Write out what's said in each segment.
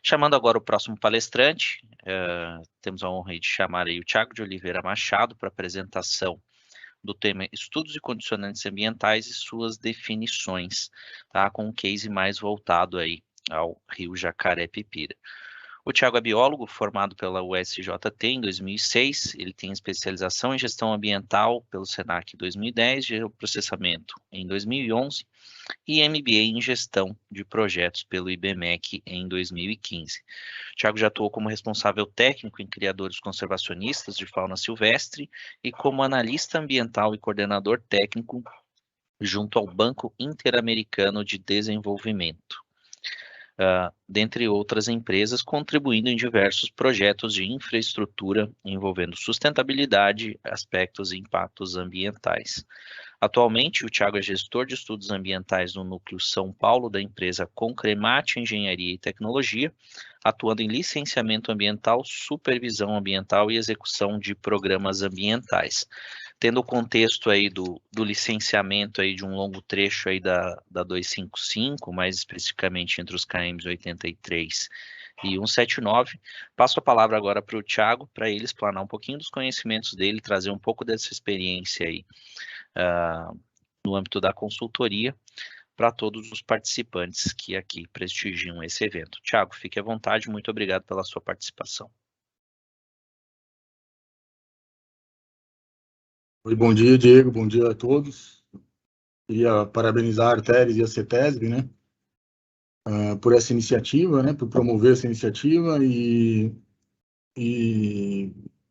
Chamando agora o próximo palestrante, temos a honra de chamar aí o Thiago de Oliveira Machado para apresentação do tema Estudos e Condicionantes Ambientais e suas definições, tá? Com um case mais voltado aí ao Rio Jacaré-Pipira. O Thiago é biólogo, formado pela USJT em 2006, ele tem especialização em gestão ambiental pelo SENAC em 2010, geoprocessamento em 2011 e MBA em gestão de projetos pelo IBMEC em 2015. O Thiago já atuou como responsável técnico em criadores conservacionistas de fauna silvestre e como analista ambiental e coordenador técnico junto ao Banco Interamericano de Desenvolvimento. Dentre outras empresas, contribuindo em diversos projetos de infraestrutura envolvendo sustentabilidade, aspectos e impactos ambientais. Atualmente, o Thiago é gestor de estudos ambientais no Núcleo São Paulo da empresa Concremate Engenharia e Tecnologia, atuando em licenciamento ambiental, supervisão ambiental e execução de programas ambientais. Tendo o contexto aí do licenciamento aí de um longo trecho aí da 255, mais especificamente entre os KMs 83 e 179, passo a palavra agora para o Thiago, para ele explanar um pouquinho dos conhecimentos dele, trazer um pouco dessa experiência aí no âmbito da consultoria para todos os participantes que aqui prestigiam esse evento. Thiago, fique à vontade, muito obrigado pela sua participação. Bom dia, Diego, bom dia a todos. Queria parabenizar a Arteris e a CETESB, né, por essa iniciativa, né, por promover essa iniciativa e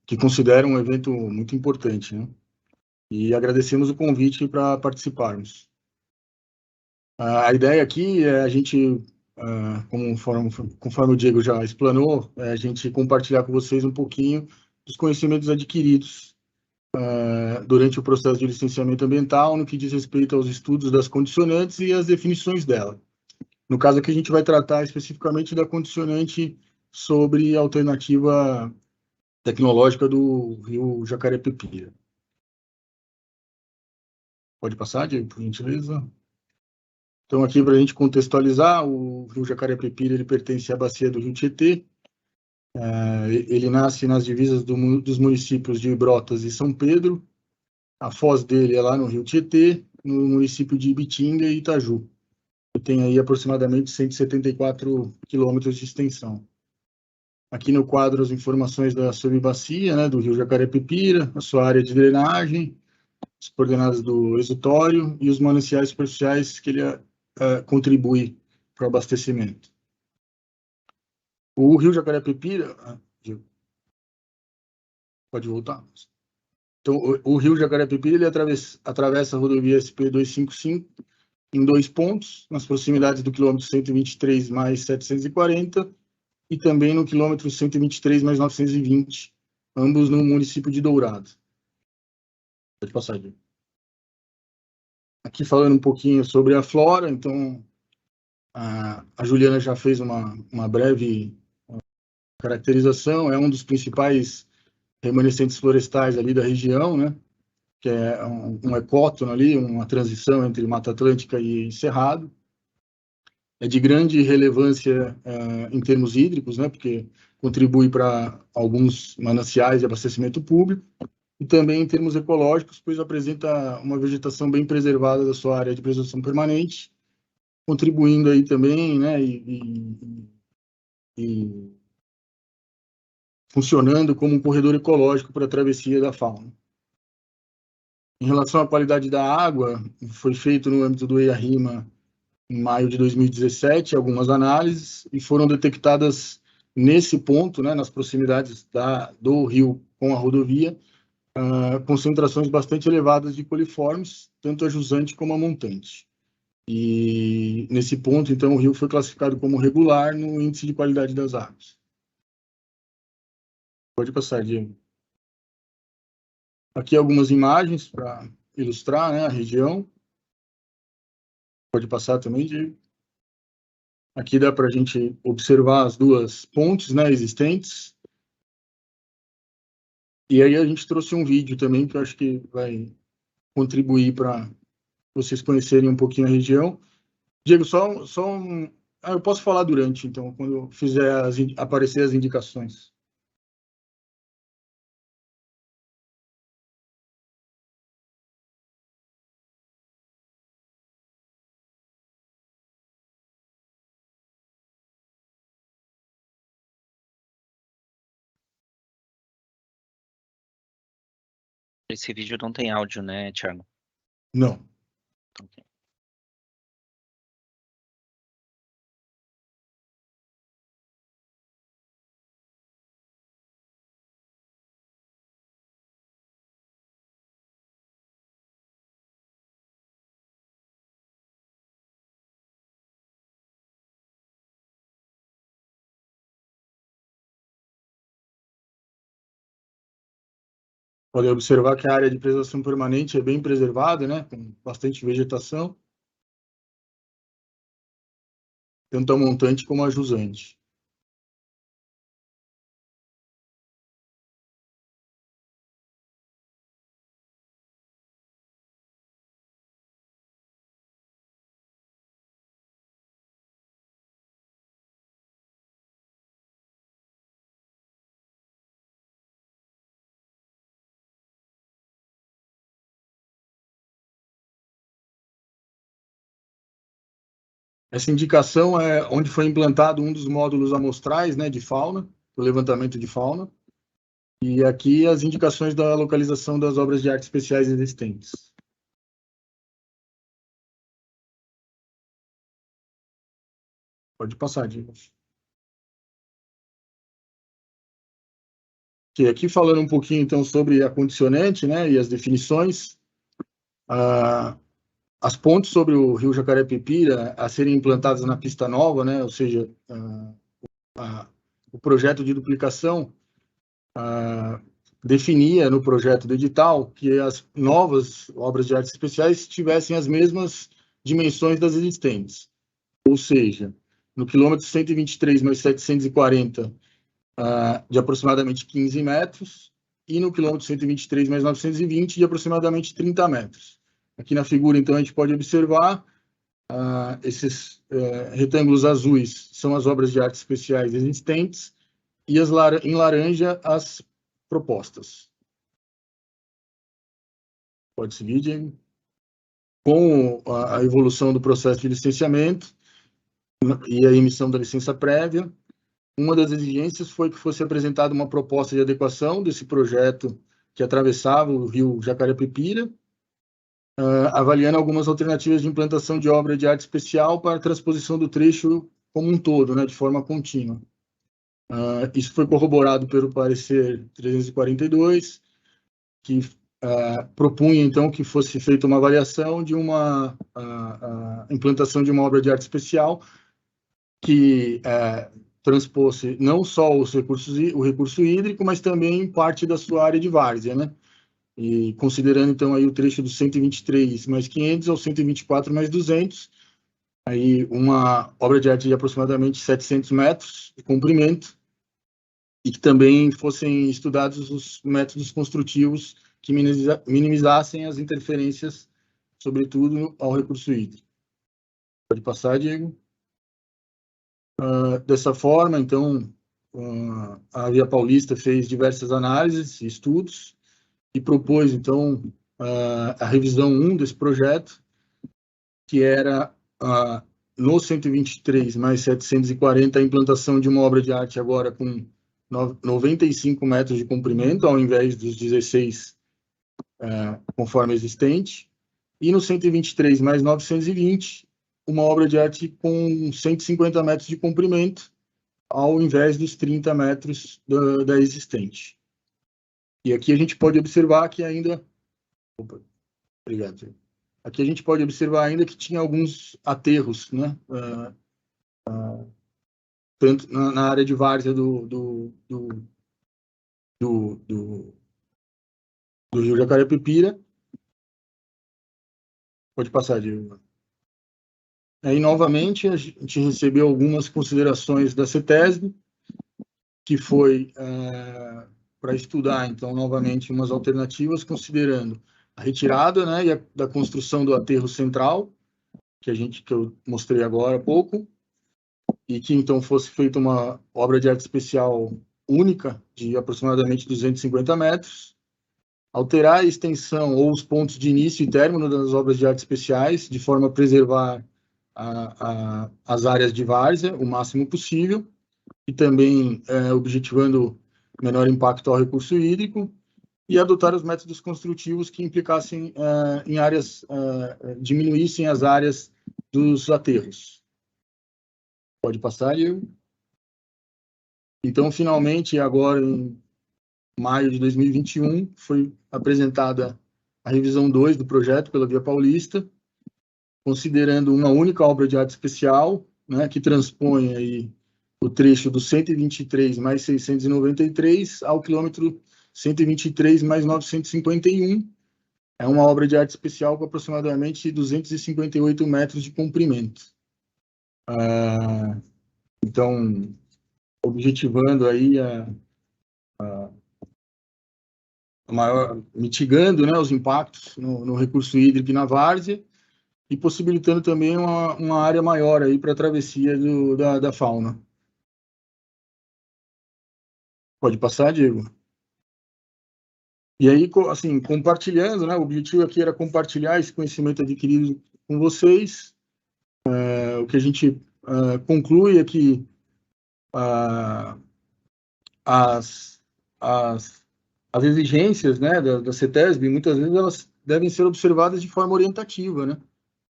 que considero um evento muito importante, né, e agradecemos o convite para participarmos. A ideia aqui é a gente, conforme o Diego já explanou, é a gente compartilhar com vocês um pouquinho dos conhecimentos adquiridos durante o processo de licenciamento ambiental, no que diz respeito aos estudos das condicionantes e as definições dela. No caso aqui, a gente vai tratar especificamente da condicionante sobre a alternativa tecnológica do Rio Jacaré-Pipira. Pode passar, Diego, por gentileza? Então, aqui, para a gente contextualizar, o Rio Jacaré-Pipira ele pertence à bacia do Rio Tietê. Ele nasce nas divisas dos municípios de Brotas e São Pedro. A foz dele é lá no Rio Tietê, no município de Ibitinga e Itaju. Tem aí aproximadamente 174 quilômetros de extensão. Aqui no quadro as informações da subbacia, né, do Rio Jacaré-Pipira, a sua área de drenagem, as coordenadas do exutório e os mananciais superficiais que ele contribui para o abastecimento. O Rio Jacaré-Pipira... Pode voltar? Então, o Rio Jacaré-Pipira ele atravessa a rodovia SP-255 em 2 pontos, nas proximidades do quilômetro 123 mais 740 e também no quilômetro 123 mais 920, ambos no município de Dourado. Pode passar, Diego. Aqui falando um pouquinho sobre a flora, então a Juliana já fez uma breve caracterização, é um dos principais remanescentes florestais ali da região, né? Que é um ecótono ali, uma transição entre Mata Atlântica e Cerrado. É de grande relevância em termos hídricos, né? Porque contribui para alguns mananciais de abastecimento público, e também em termos ecológicos, pois apresenta uma vegetação bem preservada da sua área de preservação permanente, contribuindo aí também, né? E funcionando como um corredor ecológico para a travessia da fauna. Em relação à qualidade da água, foi feito no âmbito do EIA-RIMA, em maio de 2017, algumas análises, e foram detectadas nesse ponto, né, nas proximidades do rio com a rodovia, concentrações bastante elevadas de coliformes, tanto a jusante como a montante. E nesse ponto, então, o rio foi classificado como regular no índice de qualidade das águas. Pode passar, Diego. Aqui algumas imagens para ilustrar, né, a região. Pode passar também, Diego. Aqui dá para a gente observar as 2 pontes, né, existentes. E aí a gente trouxe um vídeo também que eu acho que vai contribuir para vocês conhecerem um pouquinho a região. Diego, só Eu posso falar durante, então, quando eu fizer aparecer as indicações. Esse vídeo não tem áudio, né, Thiago? Não. Ok. Pode observar que a área de preservação permanente é bem preservada, né? Com bastante vegetação, tanto a montante como a jusante. Essa indicação é onde foi implantado um dos módulos amostrais, né, de fauna, o levantamento de fauna. E aqui as indicações da localização das obras de arte especiais existentes. Pode passar, Diego. Que aqui falando um pouquinho então sobre a condicionante, né, e as definições. As pontes sobre o rio Jacaré-Pipira a serem implantadas na pista nova, né, ou seja, o projeto de duplicação definia no projeto do edital que as novas obras de artes especiais tivessem as mesmas dimensões das existentes. Ou seja, no quilômetro 123 mais 740, de aproximadamente 15 metros, e no quilômetro 123 mais 920, de aproximadamente 30 metros. Aqui na figura, então, a gente pode observar esses retângulos azuis são as obras de artes especiais existentes, e em laranja as propostas. Pode seguir, Diego. Com a evolução do processo de licenciamento e a emissão da licença prévia, uma das exigências foi que fosse apresentada uma proposta de adequação desse projeto que atravessava o rio Jacaré-Pipira, avaliando algumas alternativas de implantação de obra de arte especial para a transposição do trecho como um todo, né, de forma contínua. Isso foi corroborado pelo parecer 342, que propunha, então, que fosse feita uma avaliação de uma implantação de uma obra de arte especial que transpôsse não só o recurso hídrico, mas também parte da sua área de várzea, né? E considerando, então, aí o trecho do 123 mais 500 ao 124 mais 200, aí uma obra de arte de aproximadamente 700 metros de comprimento, e que também fossem estudados os métodos construtivos que minimizassem as interferências, sobretudo ao recurso hídrico. Pode passar, Diego. Dessa forma, então, a Via Paulista fez diversas análises e estudos e propôs, então, a revisão 1 desse projeto, que era no 123 mais 740 a implantação de uma obra de arte agora com 95 metros de comprimento, ao invés dos 16 conforme existente, e no 123 mais 920, uma obra de arte com 150 metros de comprimento, ao invés dos 30 metros da existente. E aqui a gente pode observar que ainda... Opa, obrigado. Aqui a gente pode observar ainda que tinha alguns aterros, né? Tanto na área de várzea do rio Jacaré-Pipira. Pode passar, Diego. Aí, novamente, a gente recebeu algumas considerações da CETESB, que foi para estudar, então, novamente, umas alternativas, considerando a retirada, né, da construção do aterro central, que eu mostrei agora há pouco, e que então fosse feita uma obra de arte especial única, de aproximadamente 250 metros, alterar a extensão ou os pontos de início e término das obras de arte especiais, de forma a preservar as áreas de várzea o máximo possível, e também objetivando menor impacto ao recurso hídrico, e adotar os métodos construtivos que implicassem em áreas, diminuíssem as áreas dos aterros. Pode passar, Diego? Então, finalmente, agora em maio de 2021, foi apresentada a revisão 2 do projeto pela Via Paulista, considerando uma única obra de arte especial, né, que transpõe aí o trecho do 123 mais 693 ao quilômetro 123 mais 951. É uma obra de arte especial com aproximadamente 258 metros de comprimento. Então, objetivando aí mitigando, né, os impactos no recurso hídrico e na várzea, e possibilitando também uma área maior aí para a travessia da fauna. Pode passar, Diego? E aí, assim, compartilhando, né, o objetivo aqui era compartilhar esse conhecimento adquirido com vocês. O que a gente conclui é que as exigências, né, da CETESB, muitas vezes elas devem ser observadas de forma orientativa, né?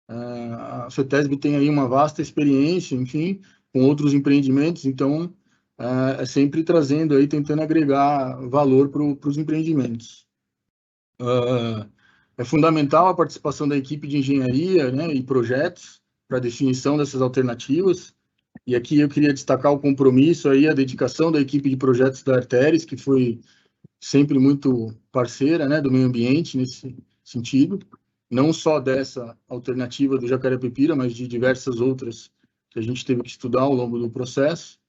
A CETESB tem aí uma vasta experiência, enfim, com outros empreendimentos, então é sempre trazendo aí, tentando agregar valor para os empreendimentos. É fundamental a participação da equipe de engenharia, né, e projetos para a definição dessas alternativas. E aqui eu queria destacar o compromisso aí, a dedicação da equipe de projetos da Arteris, que foi sempre muito parceira, né, do meio ambiente nesse sentido, não só dessa alternativa do Jacaré-Pepira, mas de diversas outras que a gente teve que estudar ao longo do processo.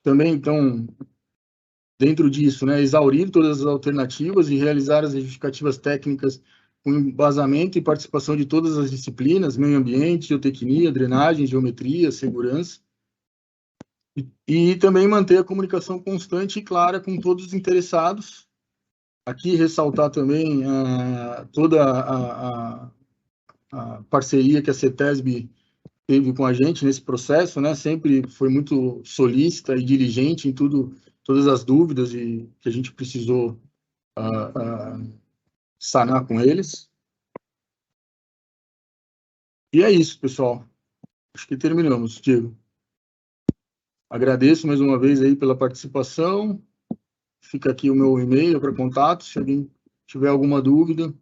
Também, então, dentro disso, né, exaurir todas as alternativas e realizar as justificativas técnicas com embasamento e participação de todas as disciplinas, meio ambiente, geotecnia, drenagem, geometria, segurança, e também manter a comunicação constante e clara com todos os interessados. Aqui ressaltar também toda a parceria que a CETESB teve com a gente nesse processo, né? Sempre foi muito solícita e diligente em todas as dúvidas que a gente precisou sanar com eles. E é isso, pessoal. Acho que terminamos, Diego. Agradeço mais uma vez aí pela participação. Fica aqui o meu e-mail para contato. Se alguém tiver alguma dúvida,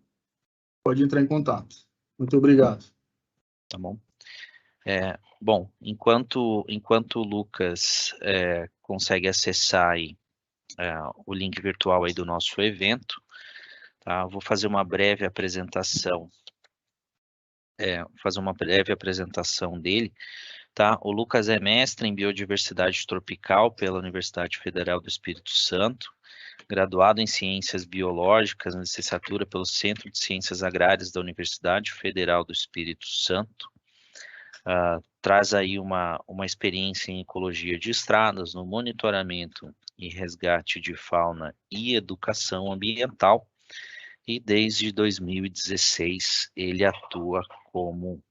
pode entrar em contato. Muito obrigado. Tá bom. Bom, enquanto o Lucas consegue acessar aí, o link virtual aí do nosso evento, tá? Eu vou fazer uma breve apresentação. Dele, tá? O Lucas é mestre em Biodiversidade Tropical pela Universidade Federal do Espírito Santo, graduado em Ciências Biológicas, na licenciatura pelo Centro de Ciências Agrárias da Universidade Federal do Espírito Santo. Traz aí uma experiência em ecologia de estradas, no monitoramento e resgate de fauna e educação ambiental, e desde 2016 ele atua como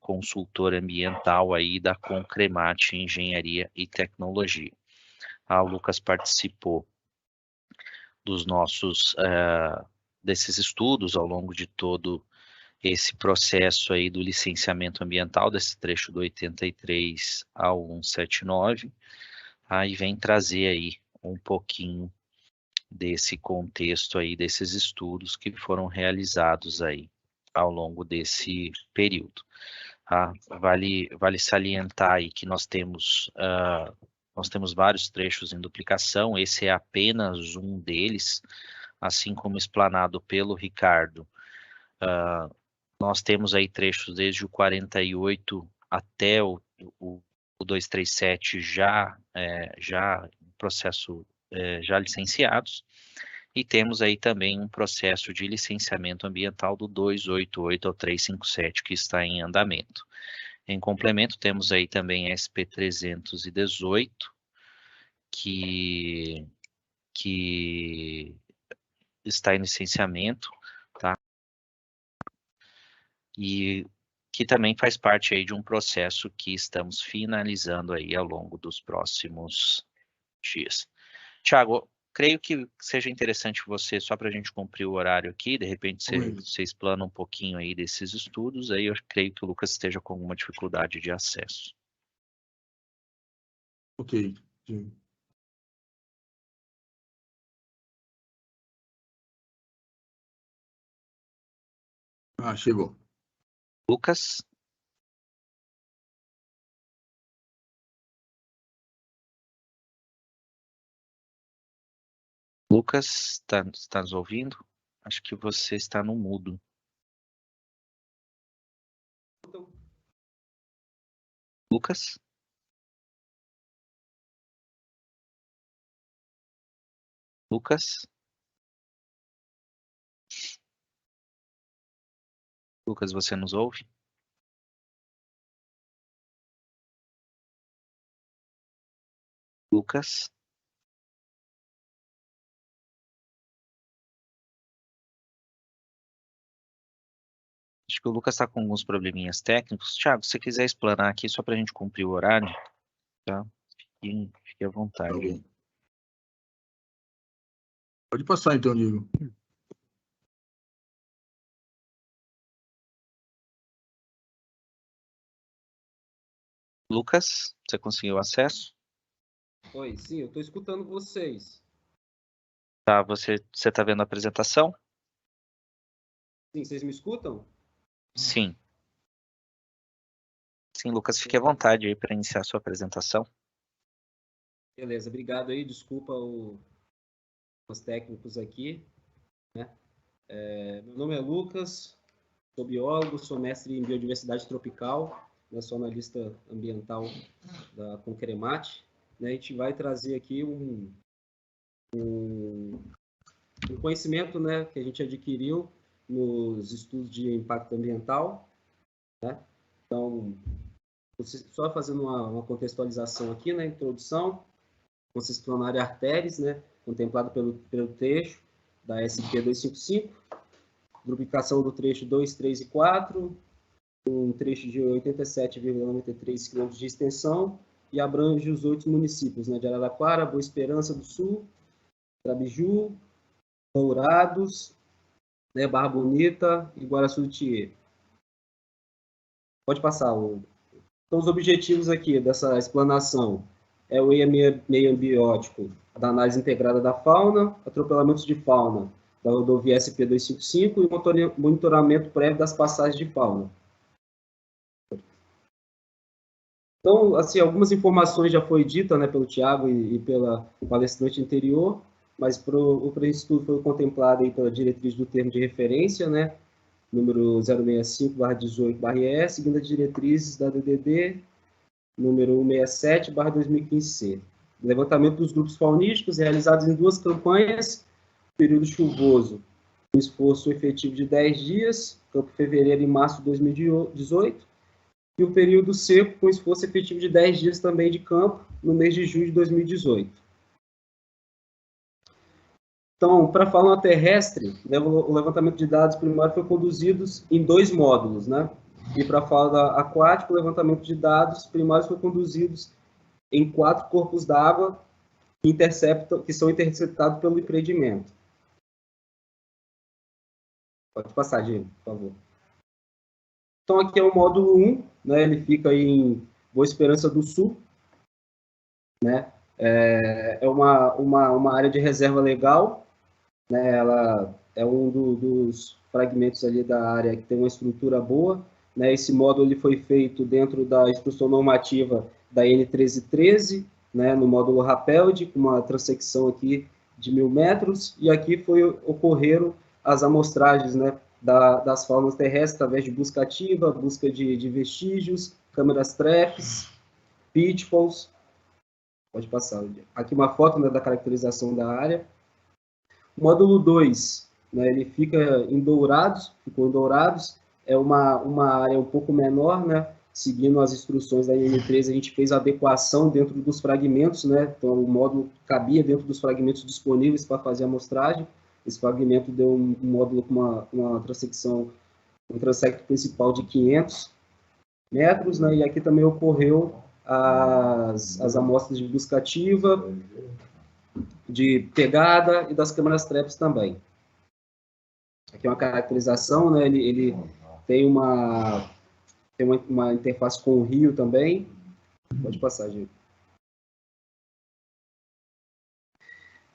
consultor ambiental aí da Concremate Engenharia e Tecnologia. O Lucas participou dos desses estudos ao longo de todo esse processo aí do licenciamento ambiental, desse trecho do 83 ao 179, e vem trazer aí um pouquinho desse contexto aí, desses estudos que foram realizados aí ao longo desse período. Vale salientar aí que nós temos vários trechos em duplicação, esse é apenas um deles, assim como explanado pelo Ricardo. Nós temos aí trechos desde o 48 até o 237 já processo já licenciados, e temos aí também um processo de licenciamento ambiental do 288 ao 357 que está em andamento. Em complemento, temos aí também a SP318, que está em licenciamento, tá? E que também faz parte aí de um processo que estamos finalizando aí ao longo dos próximos dias. Tiago, creio que seja interessante você, só para a gente cumprir o horário aqui, de repente você explana um pouquinho aí desses estudos, aí eu creio que o Lucas esteja com alguma dificuldade de acesso. Ok. Sim. Ah, chegou. Lucas? Lucas, está nos ouvindo? Acho que você está no mudo. Lucas? Lucas? Lucas, você nos ouve? Lucas? Acho que o Lucas está com alguns probleminhas técnicos. Tiago, se você quiser explanar aqui só para a gente cumprir o horário, tá? Fique à vontade. Tá bom. Pode passar então, Diego. Lucas, você conseguiu acesso? Oi, sim, eu estou escutando vocês. Tá, você está vendo a apresentação? Sim, vocês me escutam? Sim. Sim, Lucas, fique à vontade aí para iniciar a sua apresentação. Beleza, obrigado aí, desculpa os técnicos aqui, né? Meu nome é Lucas, sou biólogo, sou mestre em biodiversidade tropical, né? Sou analista ambiental da Concremate, né? A gente vai trazer aqui um conhecimento, né, que a gente adquiriu nos estudos de impacto ambiental, né? Então, só fazendo uma contextualização aqui na introdução, concessionária artérias, né, contemplado pelo trecho da SP 255, duplicação do trecho 2, 3 e 4, um trecho de 87,93 km de extensão e abrange os 8 municípios, né, de Araraquara, Boa Esperança do Sul, Trabiju, Dourados, né, Barra Bonita e Guaraçu do Tietê. Pode passar. Então, os objetivos aqui dessa explanação é o meio ambiótico da análise integrada da fauna, atropelamentos de fauna da rodovia SP255 e o monitoramento prévio das passagens de fauna. Então, assim, algumas informações já foi dita, né, pelo Tiago e pela palestrante anterior, mas para esse estudo foi contemplado aí pela diretriz do termo de referência, né, número 065/18/E, seguindo as diretrizes da DDD, número 167/2015C. Levantamento dos grupos faunísticos realizados em 2 campanhas, período chuvoso, com esforço efetivo de 10 dias, campo fevereiro e março de 2018, e o período seco, com esforço efetivo de 10 dias também de campo, no mês de julho de 2018. Então, para a fauna terrestre, o levantamento de dados primário foi conduzido em 2 módulos, né? E para a fauna aquática, o levantamento de dados primários foi conduzido em 4 corpos d'água que são interceptados pelo empreendimento. Pode passar, Diego, por favor. Então, aqui é o módulo 1, né? Ele fica em Boa Esperança do Sul, né? É uma área de reserva legal, né? Ela é um dos fragmentos ali da área que tem uma estrutura boa, né? Esse módulo ele foi feito dentro da instrução normativa da N1313, né? No módulo Rapeld, com uma transecção aqui de 1000 metros, e aqui ocorreram as amostragens, né? Das faunas terrestres através de busca ativa, busca de vestígios, câmeras traps, pitfalls. Pode passar. Aqui uma foto, né, da caracterização da área. O módulo 2, né, ele ficou em Dourados, é uma área um pouco menor, né, seguindo as instruções da IN3, a gente fez a adequação dentro dos fragmentos, né? Então, o módulo cabia dentro dos fragmentos disponíveis para fazer a amostragem. Esse fragmento deu um módulo com uma transecção, um transecto principal de 500 metros, né? E aqui também ocorreu as amostras de busca ativa, de pegada e das câmeras TREPS também. Aqui é uma caracterização, né? Ele tem uma interface com o rio também. Pode passar, gente.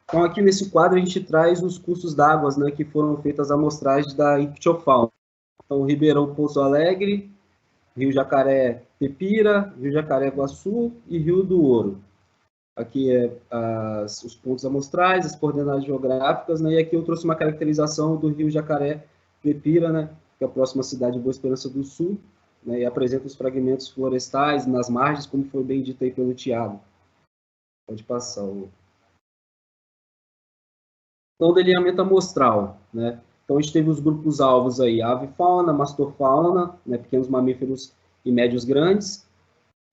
Então, aqui nesse quadro, a gente traz os cursos d'águas, né, que foram feitas amostragens da ictiofauna. Então, Ribeirão Pouso Alegre, Rio Jacaré Pepira, Rio Jacaré Guaçu e Rio do Ouro. Aqui os pontos amostrais, as coordenadas geográficas, né, e aqui eu trouxe uma caracterização do Rio Jacaré Pepira, né, que é a próxima cidade de Boa Esperança do Sul, né, e apresenta os fragmentos florestais nas margens, como foi bem dito aí pelo Thiago. Pode passar. Então, delineamento amostral, né? Então, a gente teve os grupos alvos aí, avifauna, mastofauna, né, pequenos mamíferos e médios grandes,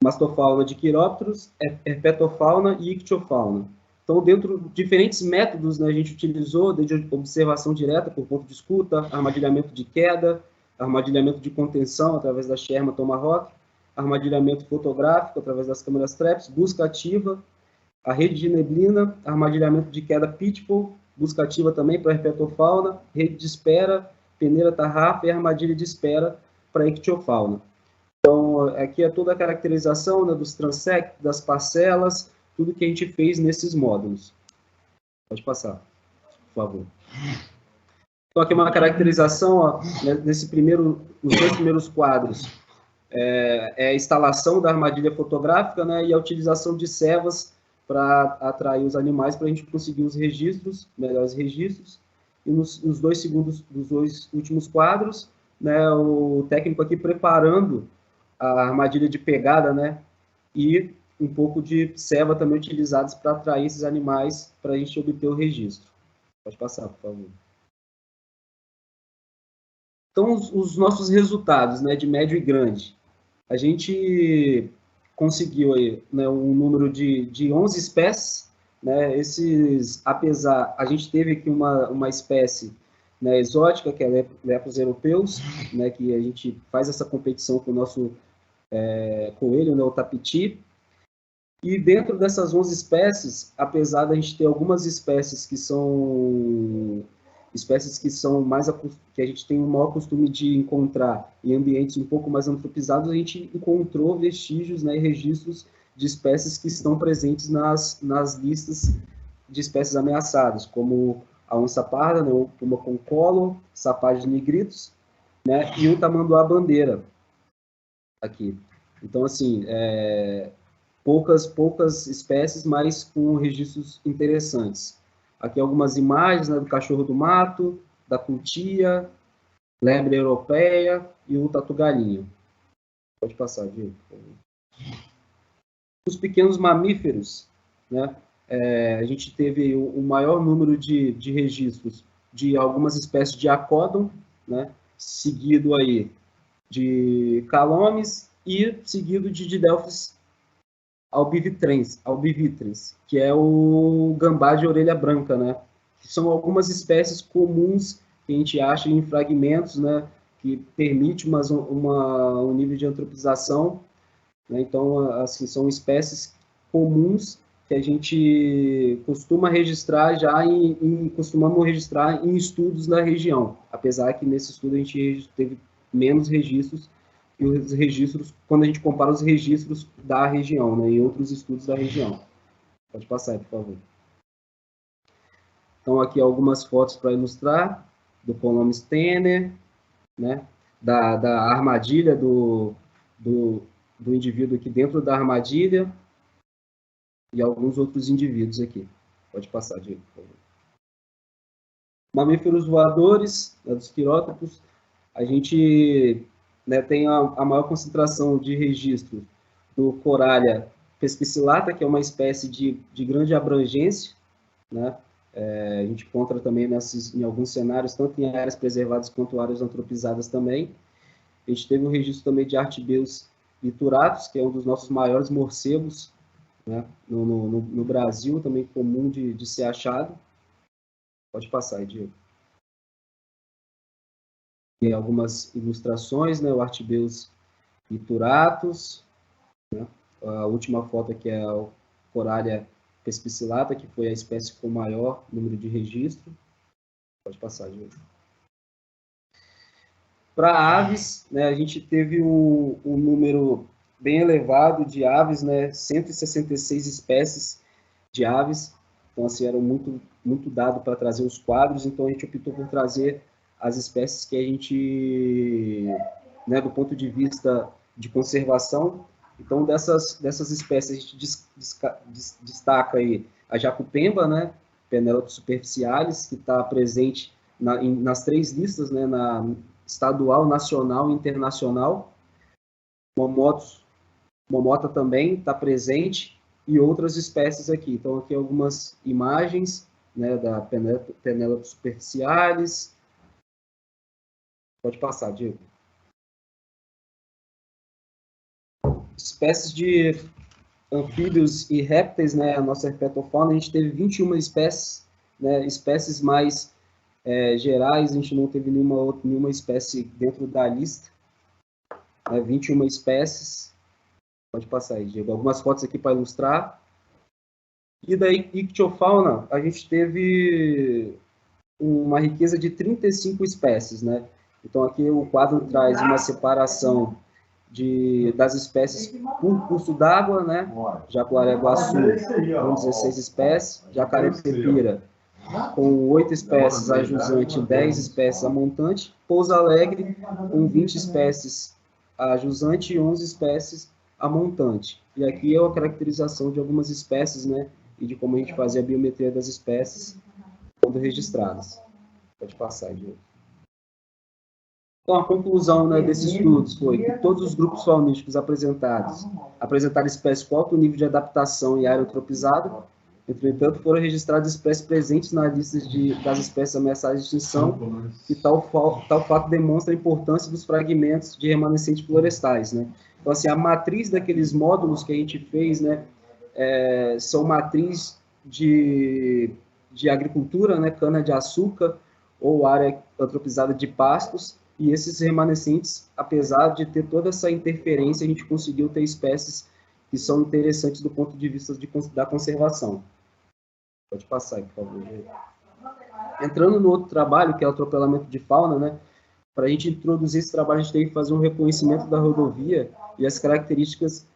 mastofauna de quirópteros, herpetofauna e ictiofauna. Então, dentro de diferentes métodos, né, a gente utilizou, desde observação direta por ponto de escuta, armadilhamento de queda, armadilhamento de contenção através da Sherman Tomahawk, armadilhamento fotográfico através das câmeras TREPS, busca ativa, a rede de neblina, armadilhamento de queda pitbull, busca ativa também para herpetofauna, rede de espera, peneira tarrafa e armadilha de espera para ictiofauna. Então, aqui é toda a caracterização, né, dos transectos, das parcelas, tudo que a gente fez nesses módulos. Pode passar, por favor. Então, aqui uma caracterização, ó, nos dois primeiros quadros, é a instalação da armadilha fotográfica, né, e a utilização de cevas para atrair os animais, para a gente conseguir os registros, melhores registros. E nos dois últimos quadros, né, o técnico aqui preparando a armadilha de pegada, né, e um pouco de ceva também utilizados para atrair esses animais para a gente obter o registro. Pode passar, por favor. Então, os nossos resultados, né, de médio e grande. A gente conseguiu aí, né, um número de 11 espécies, né, apesar, a gente teve aqui uma espécie, né, exótica, que é lepros europeus, né, que a gente faz essa competição com o nosso coelho, né, o tapiti, e dentro dessas 11 espécies, apesar da gente ter algumas espécies que são mais, que a gente tem o maior costume de encontrar em ambientes um pouco mais antropizados, a gente encontrou vestígios, né, e registros de espécies que estão presentes nas listas de espécies ameaçadas, como a onça parda, né, o puma concolo, sapagem nigritos, né, e o tamanduá-bandeira, aqui. Então, assim, poucas espécies, mas com registros interessantes. Aqui algumas imagens, né, do cachorro do mato, da cutia, lebre europeia e o tatu-galinha. Pode passar, Diego. Os pequenos mamíferos, né, a gente teve o maior número de registros de algumas espécies de acódon, né, seguido aí de calomes e seguido de Didelphis albivitrens, que é o gambá de orelha branca, né? Que são algumas espécies comuns que a gente acha em fragmentos, né? Que permite um nível de antropização, né? Então, assim, são espécies comuns que a gente costuma registrar costumamos registrar em estudos na região, apesar que nesse estudo a gente teve menos registros, e os registros, quando a gente compara os registros da região, né, e outros estudos da região. Pode passar aí, por favor. Então, aqui algumas fotos para ilustrar, do Ponomis tener, né, da armadilha do indivíduo aqui dentro da armadilha, e alguns outros indivíduos aqui. Pode passar, Diego, por favor. Mamíferos voadores, né, dos quirótopos, a gente, né, tem a maior concentração de registro do Coralia pescicillata, que é uma espécie de grande abrangência, né? A gente encontra também em alguns cenários, tanto em áreas preservadas quanto áreas antropizadas também. A gente teve um registro também de Artibeus lituratus, que é um dos nossos maiores morcegos, né, no Brasil, também comum de ser achado. Pode passar aí, Diego. Tem algumas ilustrações, né, o Artibeus lituratus, né, a última foto aqui é a Coralia perspicillata, que foi a espécie com maior número de registro. Pode passar, Diego. Para aves, né, a gente teve um número bem elevado de aves, né, 166 espécies de aves. Então, assim, era muito dado para trazer os quadros, então a gente optou por trazer as espécies que a gente, né, do ponto de vista de conservação. Então, dessas espécies, a gente destaca aí a jacupemba, né, Penelope superficialis, que está presente nas 3 listas, né, na estadual, nacional e internacional. Momota também está presente, e outras espécies aqui. Então, aqui algumas imagens, né, da Penelope superficialis. Pode passar, Diego. Espécies de anfíbios e répteis, né, a nossa herpetofauna, a gente teve 21 espécies, né, espécies mais gerais, a gente não teve nenhuma espécie dentro da lista, 21 espécies. Pode passar aí, Diego. Algumas fotos aqui para ilustrar. E da ictiofauna, a gente teve uma riqueza de 35 espécies, né? Então, aqui o quadro traz uma separação das espécies por curso d'água, né? Jaguaré-Guaçu, com 16 espécies. Jacaré-Pepira, com 8 espécies a jusante e 10 espécies a montante. Pouso Alegre, com 20 espécies a jusante e 11 espécies a montante. E aqui é a caracterização de algumas espécies, né, e de como a gente fazia a biometria das espécies quando registradas. Pode passar, Diego. Então, a conclusão, né, desses estudos foi que todos os grupos faunísticos apresentaram espécies com alto nível de adaptação e área antropizada. Entretanto, foram registradas espécies presentes na lista das espécies ameaçadas de extinção, e tal fato demonstra a importância dos fragmentos de remanescentes florestais, né? Então, assim, a matriz daqueles módulos que a gente fez, né, são matriz de agricultura, né, cana-de-açúcar ou área antropizada de pastos, e esses remanescentes, apesar de ter toda essa interferência, a gente conseguiu ter espécies que são interessantes do ponto de vista da conservação. Pode passar aí, por favor. Entrando no outro trabalho, que é o atropelamento de fauna, né? Para a gente introduzir esse trabalho, a gente teve que fazer um reconhecimento da rodovia e as características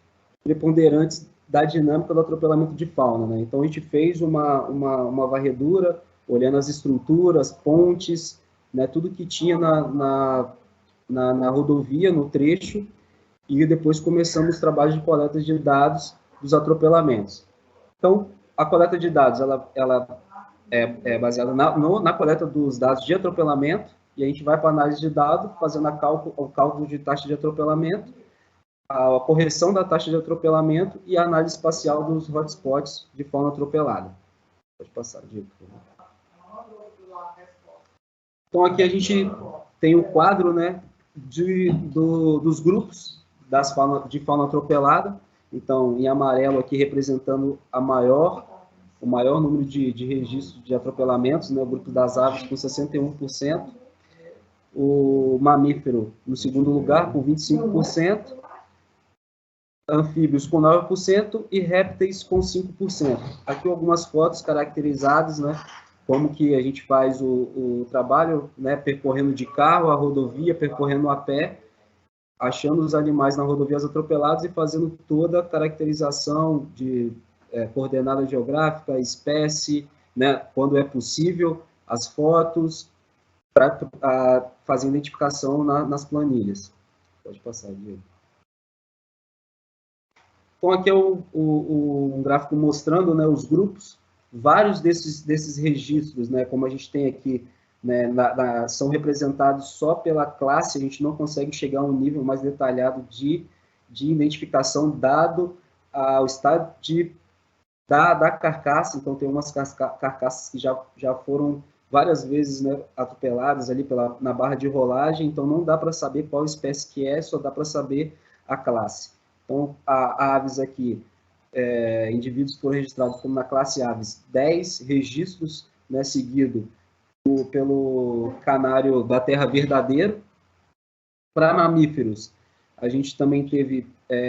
preponderantes da dinâmica do atropelamento de fauna, né? Então, a gente fez uma varredura, olhando as estruturas, pontes, né? Tudo que tinha na rodovia, no trecho, e depois começamos os trabalhos de coleta de dados dos atropelamentos. Então, a coleta de dados ela é baseada na coleta dos dados de atropelamento, e a gente vai para a análise de dados, fazendo o cálculo de taxa de atropelamento, a correção da taxa de atropelamento e a análise espacial dos hotspots de fauna atropelada. Pode passar, Diego. Então, aqui a gente tem o quadro, né, dos grupos de fauna atropelada. Então, em amarelo aqui representando o maior número de registros de atropelamentos, né, o grupo das aves com 61%, o mamífero no segundo lugar com 25%, anfíbios com 9% e répteis com 5%. Aqui algumas fotos caracterizadas, né, como que a gente faz o trabalho, né, percorrendo de carro a rodovia, percorrendo a pé, achando os animais na rodovia atropelados e fazendo toda a caracterização de coordenada geográfica, espécie, né, quando é possível, as fotos, para fazer identificação nas planilhas. Pode passar, Diego. Então, aqui é um gráfico mostrando, né, os grupos, vários desses registros, né, como a gente tem aqui, né, são representados só pela classe, a gente não consegue chegar a um nível mais detalhado de identificação dado ao estado da carcaça. Então, tem umas carcaças que já foram várias vezes, né, atropeladas ali na barra de rolagem, então não dá para saber qual espécie que é, só dá para saber a classe. Então, a aves aqui, indivíduos que foram registrados como na classe aves, 10 registros, né, seguido pelo canário da terra verdadeiro. Para mamíferos, a gente também teve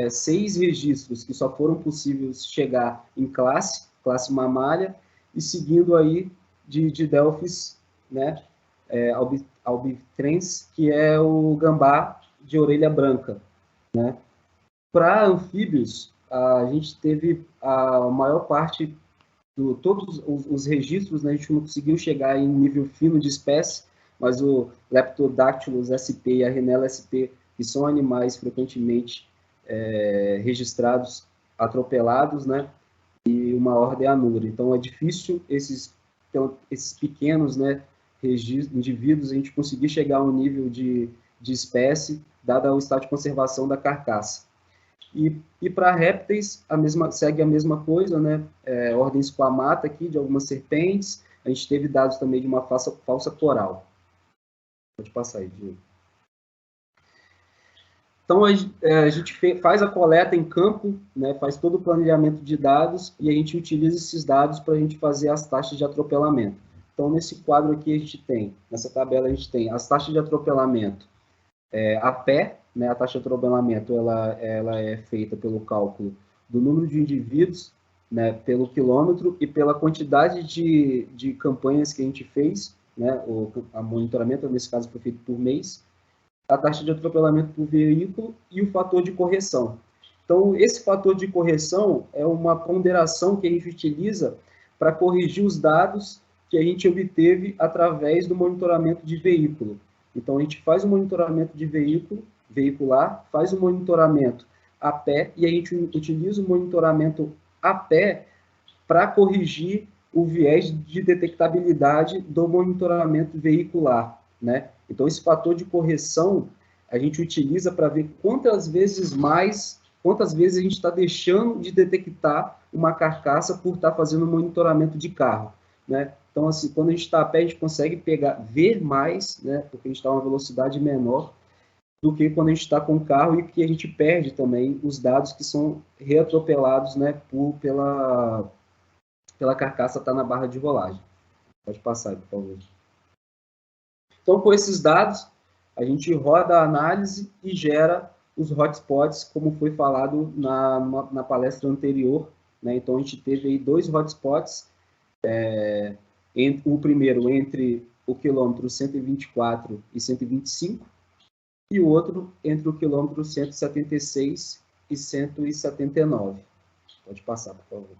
6 registros que só foram possíveis chegar em classe mamália, e seguindo aí de Delphis, né, albitrens, que é o gambá de orelha branca, né. Para anfíbios, a gente teve a maior parte todos os registros, né, a gente não conseguiu chegar em nível fino de espécie, mas o Leptodactylus sp e a Rhinella sp, que são animais frequentemente registrados atropelados, né, e uma ordem anura. Então é difícil esses pequenos, né, indivíduos a gente conseguir chegar a um nível de espécie, dado o estado de conservação da carcaça. E para répteis, segue a mesma coisa, né? Ordem Squamata aqui, de algumas serpentes. A gente teve dados também de uma falsa coral. Pode passar aí, Diego. Então, a gente faz a coleta em campo, né? Faz todo o planejamento de dados e a gente utiliza esses dados para a gente fazer as taxas de atropelamento. Então, nesse quadro aqui, a gente tem, nessa tabela, a gente tem as taxas de atropelamento a pé, né, a taxa de atropelamento ela é feita pelo cálculo do número de indivíduos, né, pelo quilômetro e pela quantidade de campanhas que a gente fez, né, o monitoramento, nesse caso, foi feito por mês, a taxa de atropelamento por veículo e o fator de correção. Então, esse fator de correção é uma ponderação que a gente utiliza para corrigir os dados que a gente obteve através do monitoramento de veículo. Então, a gente faz o monitoramento de veicular, faz o monitoramento a pé, e a gente utiliza o monitoramento a pé para corrigir o viés de detectabilidade do monitoramento veicular, né? Então, esse fator de correção a gente utiliza para ver quantas vezes a gente está deixando de detectar uma carcaça por estar fazendo monitoramento de carro, né? Então, assim, quando a gente está a pé, a gente consegue ver mais, né, porque a gente está a uma velocidade menor do que quando a gente está com o carro, e que a gente perde também os dados que são reatropelados, né, pela carcaça estar na barra de rolagem. Pode passar, por favor. Então, com esses dados, a gente roda a análise e gera os hotspots, como foi falado na palestra anterior, né? Então, a gente teve aí 2 hotspots, o primeiro entre o quilômetro 124 e 125, e o outro entre o quilômetro 176 e 179. Pode passar, por favor.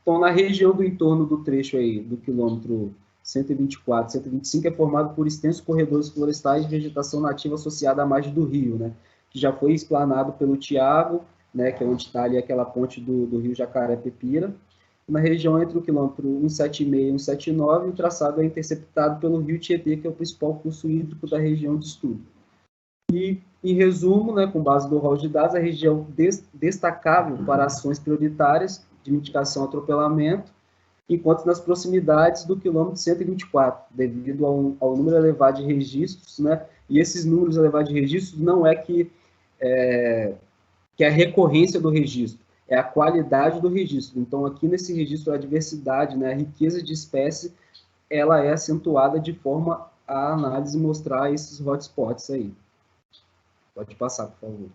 Então, na região do entorno do trecho aí, do quilômetro 124, 125, é formado por extensos corredores florestais de vegetação nativa associada à margem do rio, né? Que já foi explanado pelo Tiago, né? Que é onde está ali aquela ponte do rio Jacaré-Pepira. Na região entre o quilômetro 176 e 179, o traçado é interceptado pelo rio Tietê, que é o principal curso hídrico da região de estudo. E, em resumo, né, com base no rol de dados, a região destacável para ações prioritárias de mitigação ao atropelamento, enquanto nas proximidades do quilômetro 124, devido ao número elevado de registros, né, e esses números elevados de registros não é que é a recorrência do registro, é a qualidade do registro. Então, aqui nesse registro, a diversidade, né, a riqueza de espécie, ela é acentuada de forma a análise mostrar esses hotspots aí. Pode passar, por favor.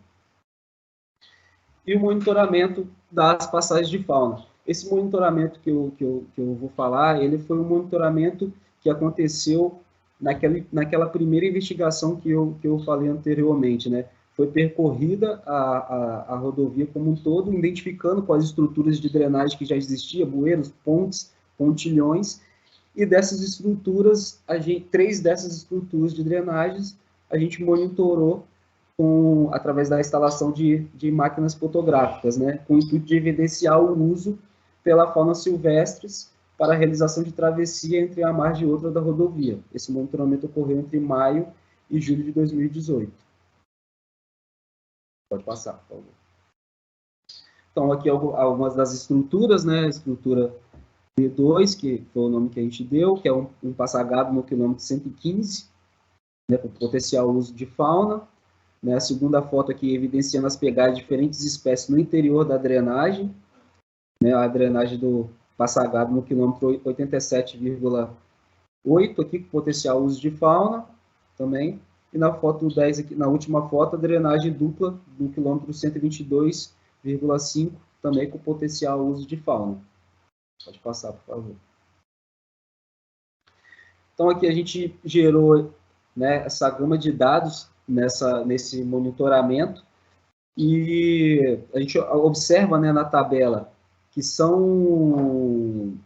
E o monitoramento das passagens de fauna. Esse monitoramento que eu vou falar, ele foi um monitoramento que aconteceu naquela primeira investigação que eu falei anteriormente, né? Foi percorrida a rodovia como um todo, identificando quais estruturas de drenagem que já existiam, bueiros, pontes, pontilhões, e dessas estruturas, 3 dessas estruturas de drenagens, a gente monitorou através da instalação de máquinas fotográficas, né, com o intuito de evidenciar o uso pela fauna silvestres para a realização de travessia entre uma margem e outra da rodovia. Esse monitoramento ocorreu entre maio e julho de 2018. Pode passar, por favor. Então, aqui algumas das estruturas, né? A estrutura B2, que foi o nome que a gente deu, que é um passagado no quilômetro 115, né, com potencial uso de fauna. né? A segunda foto aqui evidenciando as pegadas de diferentes espécies no interior da drenagem, né? A drenagem do Passagado no quilômetro 87,8 aqui, com potencial uso de fauna também. E na foto 10 aqui, na última foto, a drenagem dupla do quilômetro 122,5, também com potencial uso de fauna. Pode passar, por favor. Então, aqui a gente gerou, né, essa gama de dados nesse monitoramento, e a gente observa, né, na tabela que são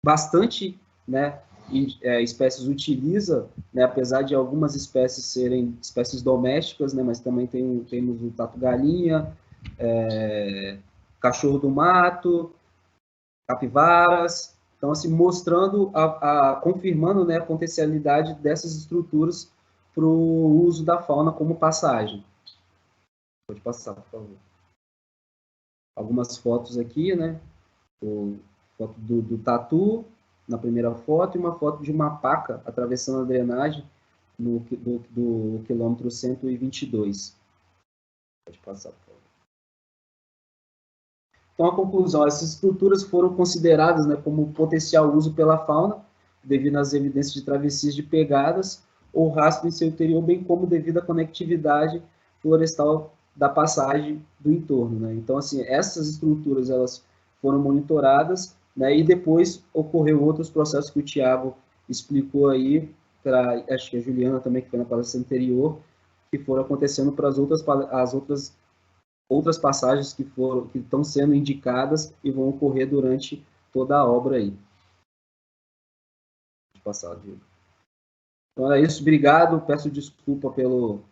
bastante, né, espécies utiliza, né, apesar de algumas espécies serem espécies domésticas, né, mas também temos o tatu-galinha, cachorro do mato, capivaras. Então, assim, mostrando, confirmando, né, a potencialidade dessas estruturas para o uso da fauna como passagem. Pode passar, por favor. Algumas fotos aqui, né? Foto do tatu, na primeira foto, e uma foto de uma paca atravessando a drenagem do quilômetro 122. Pode passar, por favor. Então, a conclusão, essas estruturas foram consideradas, né, como potencial uso pela fauna, devido às evidências de travessias de pegadas ou rastro em seu interior, bem como devido à conectividade florestal da passagem do entorno, né? Então, assim, essas estruturas, elas foram monitoradas, né, e depois ocorreu outros processos que o Thiago explicou aí, acho que a Juliana também, que foi na palestra anterior, que foram acontecendo para as outras passagens que estão sendo indicadas e vão ocorrer durante toda a obra aí. Vou passar, Diego. Então é isso, obrigado, peço desculpa pelo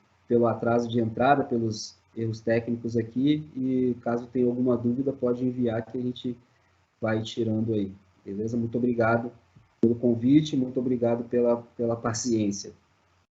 atraso de entrada, pelos erros técnicos aqui, e caso tenha alguma dúvida, pode enviar que a gente vai tirando aí, beleza? Muito obrigado pelo convite, muito obrigado pela paciência.